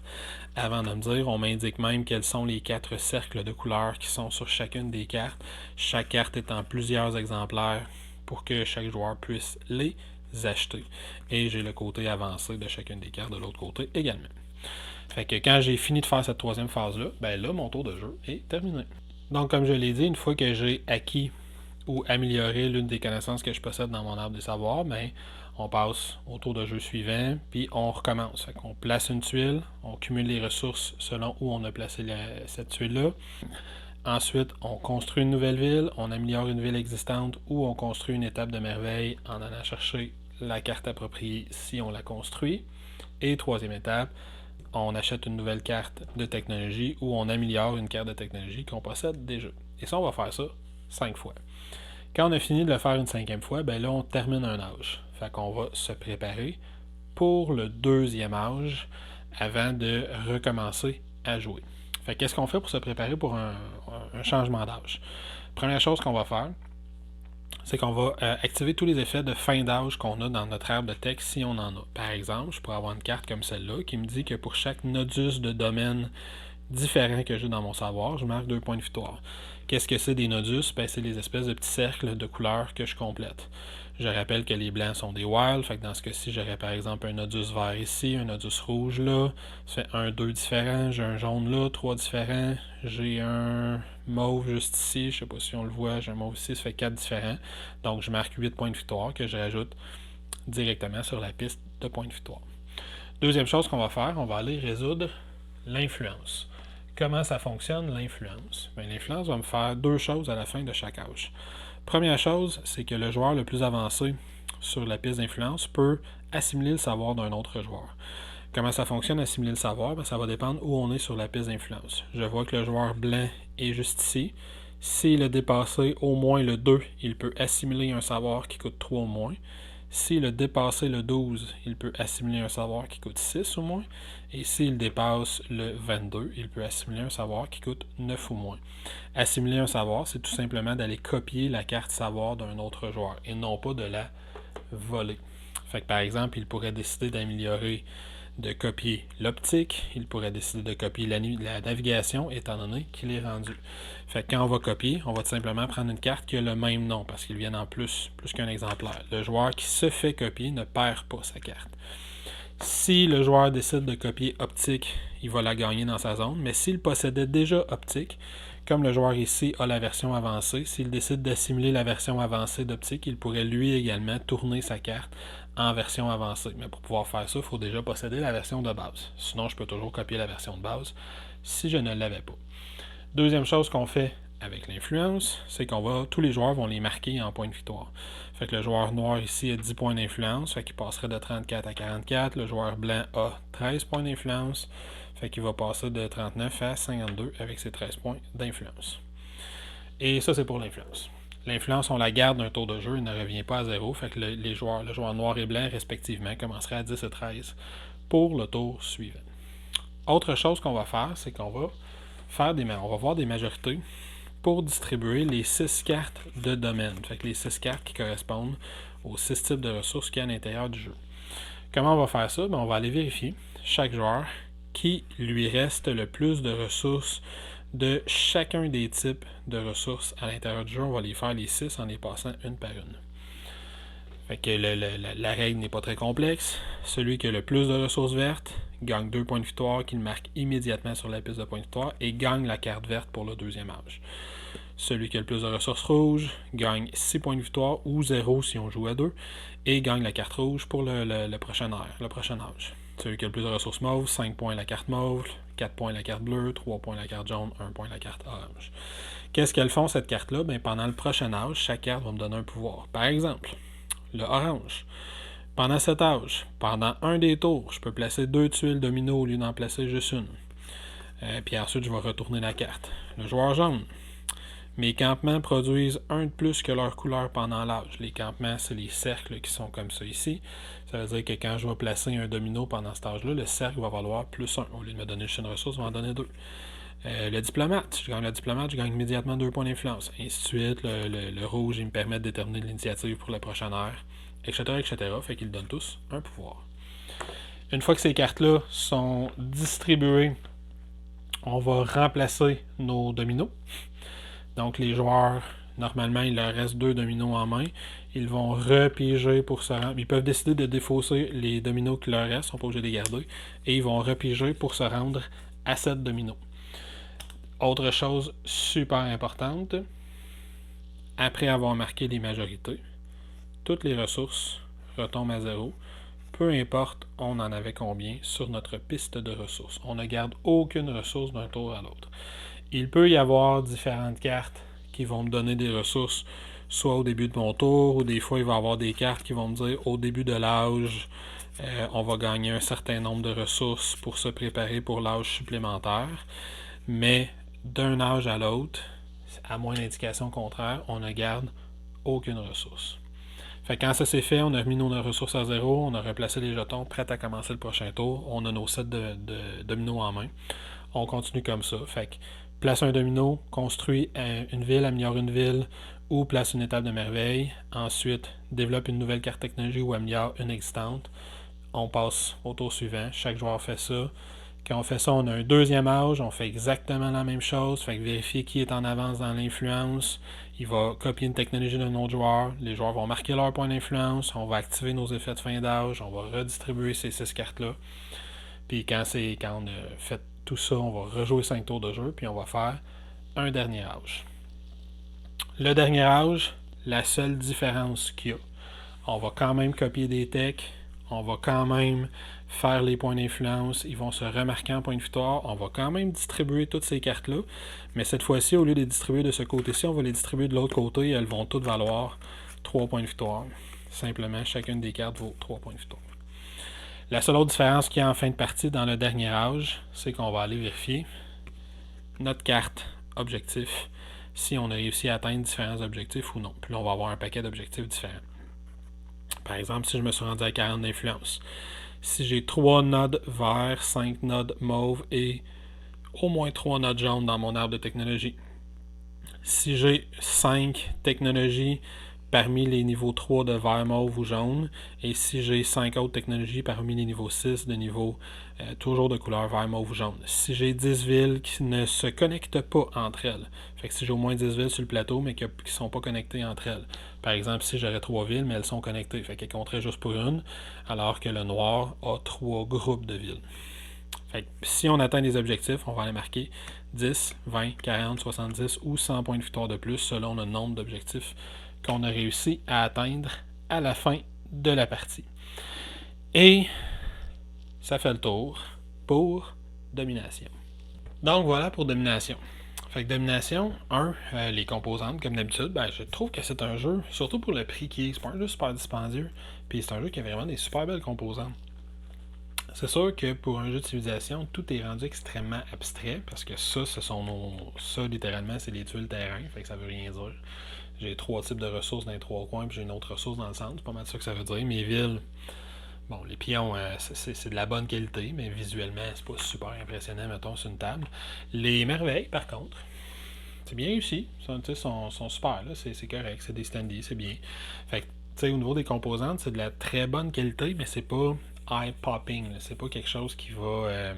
Avant de me dire, on m'indique même quels sont les 4 cercles de couleurs qui sont sur chacune des cartes. Chaque carte est en plusieurs exemplaires pour que chaque joueur puisse les acheter. Et j'ai le côté avancé de chacune des cartes de l'autre côté également. Fait que quand j'ai fini de faire cette troisième phase-là, là, mon tour de jeu est terminé. Donc, comme je l'ai dit, une fois que j'ai acquis ou améliorer l'une des connaissances que je possède dans mon arbre des savoirs, ben, on passe au tour de jeu suivant, puis on recommence. Fait qu'on place une tuile, on cumule les ressources selon où on a placé cette tuile-là. Ensuite, on construit une nouvelle ville, on améliore une ville existante ou on construit une étape de merveille en allant chercher la carte appropriée si on la construit. Et troisième étape, on achète une nouvelle carte de technologie ou on améliore une carte de technologie qu'on possède déjà. Et ça, on va faire ça 5 fois. Quand on a fini de le faire une 5e fois, ben là, on termine un âge. Fait qu'on va se préparer pour le 2e âge avant de recommencer à jouer. Fait qu'est-ce qu'on fait pour se préparer pour un changement d'âge? Première chose qu'on va faire, c'est qu'on va activer tous les effets de fin d'âge qu'on a dans notre arbre de texte si on en a. Par exemple, je pourrais avoir une carte comme celle-là qui me dit que pour chaque nodus de domaine différent que j'ai dans mon savoir, je marque 2 points de victoire. Qu'est-ce que c'est des nodus? Ben, c'est les espèces de petits cercles de couleurs que je complète. Je rappelle que les blancs sont des wild, fait que dans ce cas-ci, j'aurais par exemple un nodus vert ici, un nodus rouge là, ça fait 1, 2 différents, j'ai un jaune là, 3 différents, j'ai un mauve juste ici, je sais pas si on le voit, j'ai un mauve ici, ça fait 4 différents. Donc je marque 8 points de victoire que je rajoute directement sur la piste de points de victoire. Deuxième chose qu'on va faire, on va aller résoudre l'influence. Comment ça fonctionne, l'influence? Bien, l'influence va me faire 2 choses à la fin de chaque âge. Première chose, c'est que le joueur le plus avancé sur la piste d'influence peut assimiler le savoir d'un autre joueur. Comment ça fonctionne, assimiler le savoir? Bien, ça va dépendre où on est sur la piste d'influence. Je vois que le joueur blanc est juste ici. S'il a dépassé au moins le 2, il peut assimiler un savoir qui coûte 3 ou moins. S'il a dépassé le 12, il peut assimiler un savoir qui coûte 6 ou moins. Et s'il dépasse le 22, il peut assimiler un savoir qui coûte 9 ou moins. Assimiler un savoir, c'est tout simplement d'aller copier la carte savoir d'un autre joueur et non pas de la voler. Fait que par exemple, il pourrait décider d'améliorer, de copier l'optique, il pourrait décider de copier la navigation étant donné qu'il est rendu. Fait que quand on va copier, on va tout simplement prendre une carte qui a le même nom parce qu'il vient en plus qu'un exemplaire. Le joueur qui se fait copier ne perd pas sa carte. Si le joueur décide de copier optique, il va la gagner dans sa zone, mais s'il possédait déjà optique, comme le joueur ici a la version avancée, s'il décide d'assimiler la version avancée d'optique, il pourrait lui également tourner sa carte en version avancée. Mais pour pouvoir faire ça, il faut déjà posséder la version de base. Sinon, je peux toujours copier la version de base si je ne l'avais pas. Deuxième chose qu'on fait avec l'influence, c'est tous les joueurs vont les marquer en points de victoire. Fait que le joueur noir ici a 10 points d'influence, fait qu'il passerait de 34 à 44. Le joueur blanc a 13 points d'influence, fait qu'il va passer de 39 à 52 avec ses 13 points d'influence. Et ça, c'est pour l'influence. L'influence, on la garde d'un tour de jeu, il ne revient pas à 0, fait que le joueur noir et blanc, respectivement, commencerait à 10 et 13 pour le tour suivant. Autre chose qu'on va faire, c'est qu'on va on va voir des majorités pour distribuer les 6 cartes de domaine. Fait que les 6 cartes qui correspondent aux 6 types de ressources qu'il y a à l'intérieur du jeu. Comment on va faire ça? Bien, on va aller vérifier chaque joueur qui lui reste le plus de ressources de chacun des types de ressources à l'intérieur du jeu. On va les faire les 6 en les passant une par une. Fait que la règle n'est pas très complexe. Celui qui a le plus de ressources vertes gagne 2 points de victoire qu'il marque immédiatement sur la piste de points de victoire et gagne la carte verte pour le 2e âge. Celui qui a le plus de ressources rouges gagne 6 points de victoire ou 0 si on joue à 2 et gagne la carte rouge pour le prochain âge. Celui qui a le plus de ressources mauves, 5 points la carte mauve, 4 points la carte bleue, 3 points la carte jaune, 1 point la carte orange. Qu'est-ce qu'elles font cette carte-là? Bien, pendant le prochain âge, chaque carte va me donner un pouvoir. Par exemple, le orange. Pendant cet âge, pendant un des tours, je peux placer 2 tuiles domino au lieu d'en placer juste une. Puis ensuite, je vais retourner la carte. Le joueur jaune. Mes campements produisent un de plus que leur couleur pendant l'âge. Les campements, c'est les cercles qui sont comme ça ici. Ça veut dire que quand je vais placer un domino pendant cet âge-là, le cercle va valoir plus 1. Au lieu de me donner juste une ressource, il va en donner 2. Le diplomate, je gagne immédiatement 2 points d'influence. Ainsi de suite, le rouge, il me permet de déterminer l'initiative pour la prochaine ère, etc., etc. Fait qu'ils donnent tous un pouvoir. Une fois que ces cartes-là sont distribuées, on va remplacer nos dominos. Donc les joueurs, normalement, il leur reste 2 dominos en main. Ils vont repiger pour se rendre. Ils peuvent décider de défausser les dominos qui leur restent, ils ne sont pas obligés de les garder. Et ils vont repiger pour se rendre à 7 dominos. Autre chose super importante, après avoir marqué les majorités, toutes les ressources retombent à 0. Peu importe on en avait combien sur notre piste de ressources. On ne garde aucune ressource d'un tour à l'autre. Il peut y avoir différentes cartes qui vont me donner des ressources, soit au début de mon tour, ou des fois il va y avoir des cartes qui vont me dire au début de l'âge, on va gagner un certain nombre de ressources pour se préparer pour l'âge supplémentaire. Mais d'un âge à l'autre, à moins d'indication contraire, on ne garde aucune ressource. Fait que quand ça s'est fait, on a mis nos ressources à 0, on a replacé les jetons, prêts à commencer le prochain tour. On a nos sets de dominos en main. On continue comme ça. Fait que place un domino, construit une ville, améliore une ville ou place une étape de merveille. Ensuite, développe une nouvelle carte technologie ou améliore une existante. On passe au tour suivant. Chaque joueur fait ça. Quand on fait ça, on a un deuxième âge, on fait exactement la même chose. Fait que vérifier qui est en avance dans l'influence. Il va copier une technologie d'un autre joueur. Les joueurs vont marquer leur point d'influence. On va activer nos effets de fin d'âge. On va redistribuer ces 6 cartes-là. Puis quand on a fait tout ça, on va rejouer 5 tours de jeu. Puis on va faire un dernier âge. Le dernier âge, la seule différence qu'il y a, on va quand même copier des techs. On va quand même faire les points d'influence. Ils vont se remarquer en points de victoire. On va quand même distribuer toutes ces cartes-là. Mais cette fois-ci, au lieu de les distribuer de ce côté-ci, on va les distribuer de l'autre côté et elles vont toutes valoir 3 points de victoire. Simplement, chacune des cartes vaut 3 points de victoire. La seule autre différence qu'il y a en fin de partie dans le dernier âge, c'est qu'on va aller vérifier notre carte objectif, si on a réussi à atteindre différents objectifs ou non. Puis là, on va avoir un paquet d'objectifs différents. Par exemple, si je me suis rendu à 40 d'influence, si j'ai 3 nodes verts, 5 nodes mauves et au moins 3 nodes jaunes dans mon arbre de technologie, si j'ai 5 technologies parmi les niveaux 3 de vert, mauve ou jaune, et si j'ai 5 autres technologies parmi les niveaux 6 de niveau toujours de couleur vert, mauve ou jaune. Si j'ai 10 villes qui ne se connectent pas entre elles, fait que si j'ai au moins 10 villes sur le plateau, mais qui ne sont pas connectées entre elles. Par exemple, si j'aurais 3 villes, mais elles sont connectées, fait qu'elles compteraient juste pour une, alors que le noir a 3 groupes de villes. Fait que si on atteint des objectifs, on va aller marquer 10, 20, 40, 70 ou 100 points de victoire de plus selon le nombre d'objectifs qu'on a réussi à atteindre à la fin de la partie. Et ça fait le tour pour domination. Donc voilà pour domination. Fait que domination, les composantes, comme d'habitude, je trouve que c'est un jeu, surtout pour le prix qui est, c'est pas un jeu super dispendieux, puis c'est un jeu qui a vraiment des super belles composantes. C'est sûr que pour un jeu de civilisation, tout est rendu extrêmement abstrait, parce que ça littéralement, c'est les tuiles terrain, fait que ça veut rien dire. J'ai 3 types de ressources dans les 3 coins, puis j'ai une autre ressource dans le centre. C'est pas mal ça que ça veut dire. Mes villes, bon, les pions, c'est de la bonne qualité, mais visuellement, c'est pas super impressionnant, mettons, sur une table. Les merveilles, par contre, c'est bien réussi. Sont super, là. C'est correct. C'est des standees, c'est bien. Fait que, tu sais, au niveau des composantes, c'est de la très bonne qualité, mais c'est pas eye-popping. C'est pas quelque chose qui va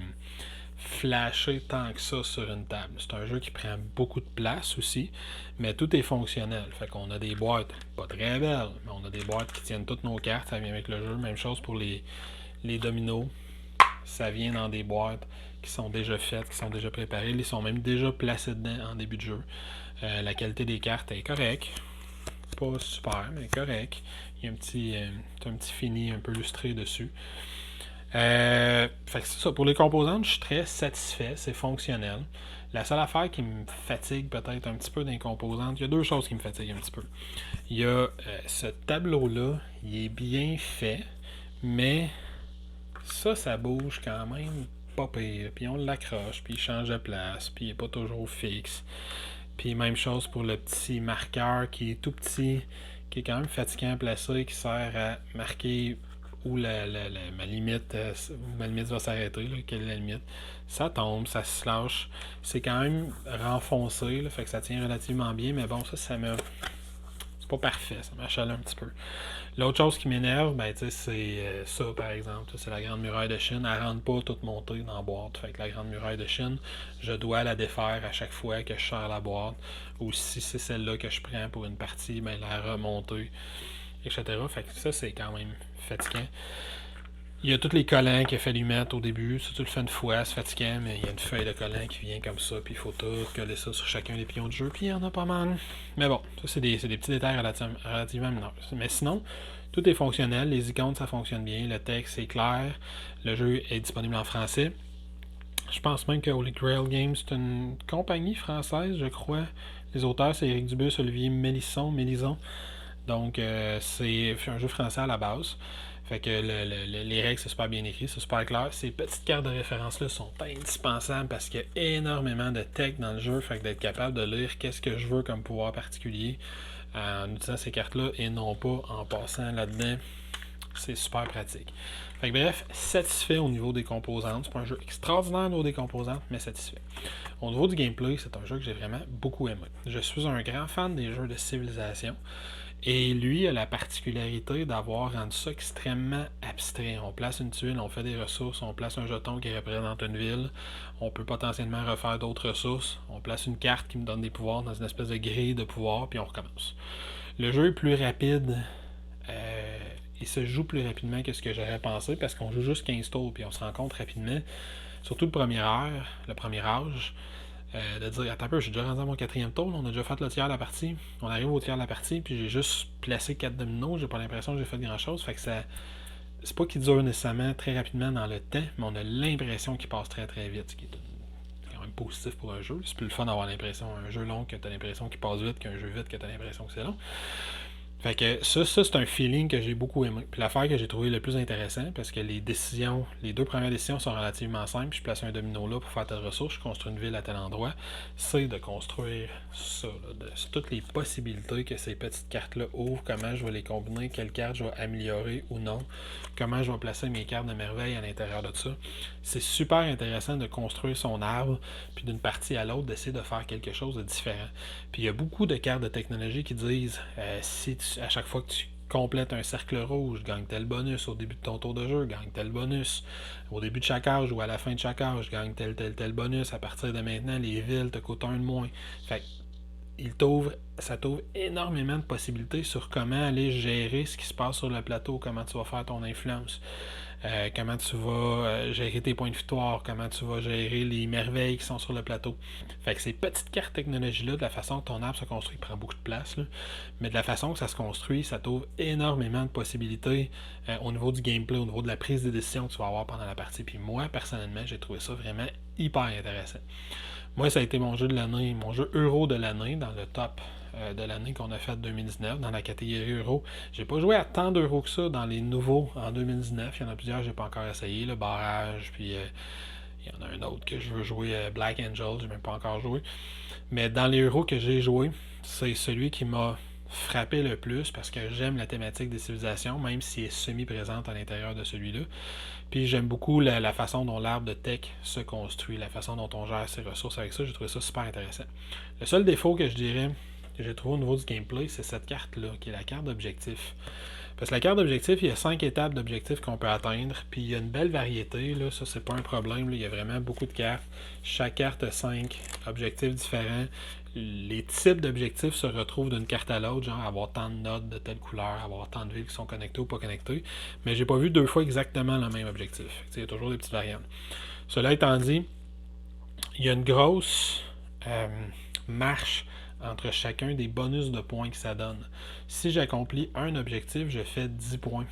flasher tant que ça sur une table. C'est un jeu qui prend beaucoup de place aussi, mais tout est fonctionnel. Fait qu'on a des boîtes pas très belles, mais on a des boîtes qui tiennent toutes nos cartes, ça vient avec le jeu. Même chose pour les dominos. Ça vient dans des boîtes qui sont déjà faites, qui sont déjà préparées. Ils sont même déjà placés dedans en début de jeu. La qualité des cartes est correcte. Pas super, mais correct. Il y a un petit fini un peu lustré dessus. Fait que c'est ça. Pour les composantes, je suis très satisfait. C'est fonctionnel. La seule affaire qui me fatigue peut-être un petit peu dans les composantes, il y a 2 choses qui me fatiguent un petit peu. Il y a ce tableau-là, il est bien fait, mais ça bouge quand même pas pire. Puis on l'accroche, puis il change de place, puis il n'est pas toujours fixe. Puis même chose pour le petit marqueur qui est tout petit, qui est quand même fatigant à placer, qui sert à marquer où ma limite va s'arrêter, là, quelle est la limite. Ça tombe, ça se lâche. C'est quand même renfoncé, là, fait que ça tient relativement bien, mais bon, ça me... C'est pas parfait, ça m'achale un petit peu. L'autre chose qui m'énerve, c'est ça, par exemple. C'est la Grande Muraille de Chine. Elle rentre pas toute montée dans la boîte. Fait que la Grande Muraille de Chine, je dois la défaire à chaque fois que je sers la boîte. Ou si c'est celle-là que je prends pour une partie, la remonter, etc. Fait que ça, c'est quand même fatigant. Il y a tous les collants qu'il a fallu mettre au début. Si tu le fais une fois, c'est fatigant, mais il y a une feuille de collant qui vient comme ça, puis il faut tout coller ça sur chacun des pions de jeu, puis il y en a pas mal. Mais bon, ça c'est des petits détails relativement mineurs. Mais sinon, tout est fonctionnel, les icônes ça fonctionne bien, le texte est clair, le jeu est disponible en français. Je pense même que Holy Grail Games, c'est une compagnie française, je crois. Les auteurs, c'est Éric Dubus, Olivier Mélison. Donc, c'est un jeu français à la base. Fait que les règles, c'est super bien écrit, c'est super clair. Ces petites cartes de référence-là sont indispensables parce qu'il y a énormément de tech dans le jeu. Fait que d'être capable de lire qu'est-ce que je veux comme pouvoir particulier en utilisant ces cartes-là et non pas en passant là-dedans, c'est super pratique. Fait que bref, satisfait au niveau des composantes. C'est pas un jeu extraordinaire au niveau des composantes, mais satisfait. Au niveau du gameplay, c'est un jeu que j'ai vraiment beaucoup aimé. Je suis un grand fan des jeux de civilisation. Et lui a la particularité d'avoir rendu ça extrêmement abstrait. On place une tuile, on fait des ressources, on place un jeton qui représente une ville, on peut potentiellement refaire d'autres ressources, on place une carte qui me donne des pouvoirs dans une espèce de grille de pouvoirs, puis on recommence. Le jeu est plus rapide, il se joue plus rapidement que ce que j'aurais pensé, parce qu'on joue juste 15 tours, puis on se rend compte rapidement, surtout le premier âge, de dire attends un peu, j'ai déjà rendu à mon 4e tour, on a déjà fait le tiers de la partie, on arrive au tiers de la partie, puis j'ai juste placé 4 dominos, j'ai pas l'impression que j'ai fait grand chose, fait que ça. C'est pas qu'il dure nécessairement très rapidement dans le temps, mais on a l'impression qu'il passe très très vite, ce qui est quand même positif pour un jeu. C'est plus le fun d'avoir l'impression, un jeu long que t'as l'impression qu'il passe vite, qu'un jeu vite que t'as l'impression que c'est long. Fait que ça c'est un feeling que j'ai beaucoup aimé. Puis l'affaire que j'ai trouvé le plus intéressant, parce que les deux premières décisions sont relativement simples. Je place un domino là pour faire telle ressource, je construis une ville à tel endroit. C'est de construire ça, toutes les possibilités que ces petites cartes-là ouvrent, comment je vais les combiner, quelles cartes je vais améliorer ou non, comment je vais placer mes cartes de merveille à l'intérieur de ça. C'est super intéressant de construire son arbre, puis d'une partie à l'autre, d'essayer de faire quelque chose de différent. Puis il y a beaucoup de cartes de technologie qui disent à chaque fois que tu complètes un cercle rouge, gagne tel bonus au début de ton tour de jeu, gagne tel bonus au début de chaque âge ou à la fin de chaque âge, gagne tel bonus. À partir de maintenant, les villes te coûtent un de moins. Fait ça t'ouvre énormément de possibilités sur comment aller gérer ce qui se passe sur le plateau, comment tu vas faire ton influence. Comment tu vas gérer tes points de victoire, comment tu vas gérer les merveilles qui sont sur le plateau. Fait que ces petites cartes technologie-là, de la façon que ton arbre se construit, prend beaucoup de place, là, mais de la façon que ça se construit, ça t'ouvre énormément de possibilités au niveau du gameplay, au niveau de la prise de décision que tu vas avoir pendant la partie. Puis moi, personnellement, j'ai trouvé ça vraiment hyper intéressant. Moi, ça a été mon jeu de l'année, mon jeu euro de l'année dans le top de l'année qu'on a fait 2019 dans la catégorie euro. J'ai pas joué à tant d'euros que ça dans les nouveaux en 2019. Il y en a plusieurs que j'ai pas encore essayé, le barrage, puis il y en a un autre que je veux jouer, Black Angel, j'ai même pas encore joué. Mais dans les euros que j'ai joué, c'est celui qui m'a frappé le plus parce que j'aime la thématique des civilisations, même si elle est semi-présente à l'intérieur de celui-là. Puis j'aime beaucoup la façon dont l'arbre de tech se construit, la façon dont on gère ses ressources avec ça. J'ai trouvé ça super intéressant. Le seul défaut que je dirais que j'ai trouvé au niveau du gameplay, c'est cette carte-là, qui est la carte d'objectif. Parce que la carte d'objectif, il y a 5 étapes d'objectifs qu'on peut atteindre, puis il y a une belle variété, là, ça c'est pas un problème, là, il y a vraiment beaucoup de cartes. Chaque carte a 5 objectifs différents. Les types d'objectifs se retrouvent d'une carte à l'autre, genre avoir tant de notes de telle couleur, avoir tant de villes qui sont connectées ou pas connectées, mais j'ai pas vu 2 fois exactement le même objectif. Il y a toujours des petites variantes. Cela étant dit, il y a une grosse marche entre chacun des bonus de points que ça donne. Si j'accomplis un objectif, je fais 10 points.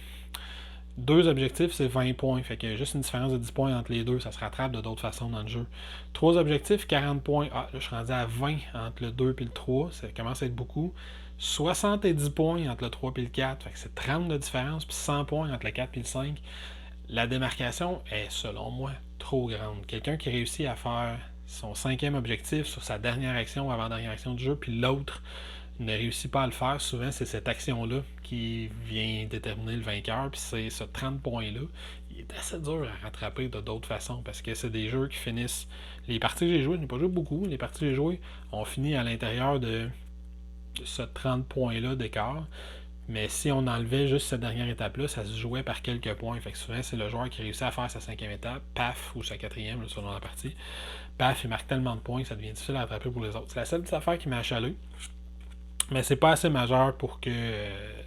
2 objectifs, c'est 20 points. Fait qu'il y a juste une différence de 10 points entre les deux. Ça se rattrape de d'autres façons dans le jeu. 3 objectifs, 40 points. Ah, là, je suis rendu à 20 entre le 2 et le 3. Ça commence à être beaucoup. 70 points entre le 3 et le 4. Fait que c'est 30 de différence. Puis 100 points entre le 4 et le 5. La démarcation est, selon moi, trop grande. Quelqu'un qui réussit à faire son 5e objectif sur sa dernière action ou avant-dernière action du jeu, puis l'autre ne réussit pas à le faire, souvent c'est cette action-là qui vient déterminer le vainqueur, puis c'est ce 30 points-là. Il est assez dur à rattraper de d'autres façons, parce que c'est des jeux qui finissent... Les parties que j'ai jouées, je n'ai pas joué beaucoup, les parties que j'ai jouées ont fini à l'intérieur de ce 30 points-là d'écart. Mais si on enlevait juste cette dernière étape-là, ça se jouait par quelques points. Fait que souvent, c'est le joueur qui réussit à faire sa 5e étape, paf, ou sa 4e, selon la partie. Paf, il marque tellement de points que ça devient difficile à rattraper pour les autres. C'est la seule petite affaire qui m'a achalé. Mais c'est pas assez majeur pour que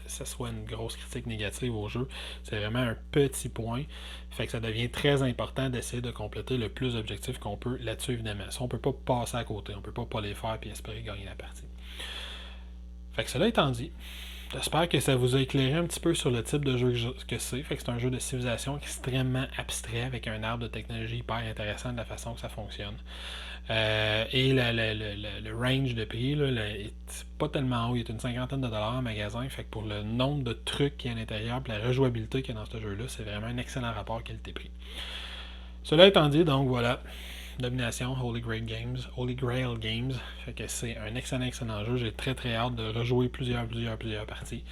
ça soit une grosse critique négative au jeu. C'est vraiment un petit point. Fait que ça devient très important d'essayer de compléter le plus d'objectifs qu'on peut là-dessus, évidemment. Ça, on peut pas passer à côté. On peut pas les faire et espérer gagner la partie. Fait que cela étant dit, j'espère que ça vous a éclairé un petit peu sur le type de jeu que c'est. Fait que c'est un jeu de civilisation extrêmement abstrait avec un arbre de technologie hyper intéressant de la façon que ça fonctionne. Et le range de prix là, est pas tellement haut. Il est une cinquantaine de dollars en magasin. Fait que pour le nombre de trucs qu'il y a à l'intérieur et la rejouabilité qu'il y a dans ce jeu-là, c'est vraiment un excellent rapport qualité-prix. Cela étant dit, donc voilà. Domination, Holy Grail Games. Fait que c'est un excellent jeu. J'ai très hâte de rejouer plusieurs parties.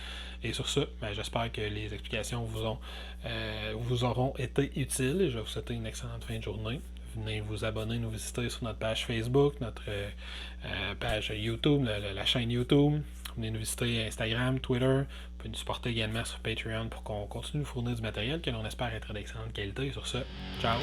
Et sur ce, j'espère que les explications vous auront été utiles. Et je vais vous souhaiter une excellente fin de journée. Venez vous abonner, nous visiter sur notre page Facebook, notre page YouTube, la chaîne YouTube. Venez nous visiter Instagram, Twitter. Vous pouvez nous supporter également sur Patreon pour qu'on continue de fournir du matériel que l'on espère être d'excellente qualité. Sur ce, ciao!